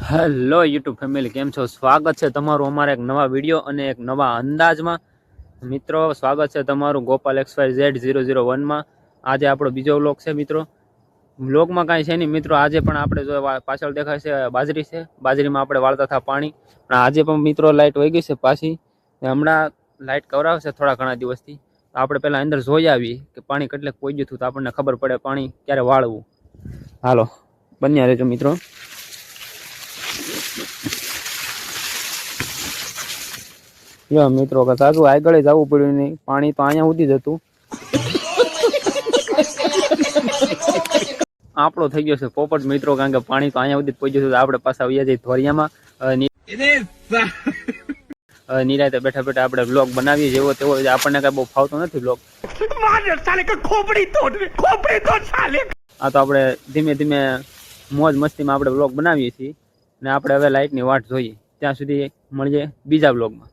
Hello YouTube family, કેમ છો? સ્વાગત છે તમારું અમારા એક નવા વિડીયો અને એક નવા અંદાજમાં. મિત્રો, સ્વાગત છે તમારું ગોપાલ XYZ001માં. આજે આપણો બીજો વ્લોગ છે મિત્રો. વ્લોગમાં કાંઈ છે નહીં મિત્રો. આજે પણ આપણે જો પાછળ દેખાય છે બાજરી છે, બાજરીમાં આપણે વાળતા હતા પાણી. પણ આજે પણ મિત્રો લાઇટ વહી ગઈ છે પાછી. હમણાં લાઇટ કવરાવશે થોડા ઘણા દિવસથી. આપણે પહેલાં અંદર જોઈ આવીએ કે પાણી કેટલેક પહોંચી ગયું હતું, તો આપણને ખબર પડે પાણી ક્યારે વાળવું. હાલો, બન્યા રહેજો મિત્રો. જો મિત્રો, સાચું આગળ જવું પડ્યું નહીં, પાણી તો અહીંયા સુધી જ હતું. આપણો થઈ ગયો છે પોપટ મિત્રો, કારણ કે પાણી તો અહીંયા સુધી પહોંચ્યું હતું. આપણે પાછા આવ્યા જઈએ ધોરિયામાં. નિરાતે બેઠા બેઠા આપણે બ્લોગ બનાવીએ જેવો તેવો. આપણને કઈ બહુ ફાવતો નથી બ્લોગ. આ તો આપણે ધીમે ધીમે મોજ મસ્તીમાં આપણે બ્લોગ બનાવીએ છીએ. ને આપણે હવે લાઇટની વાટ જોઈએ. ત્યાં સુધી મળીએ બીજા બ્લોગમાં.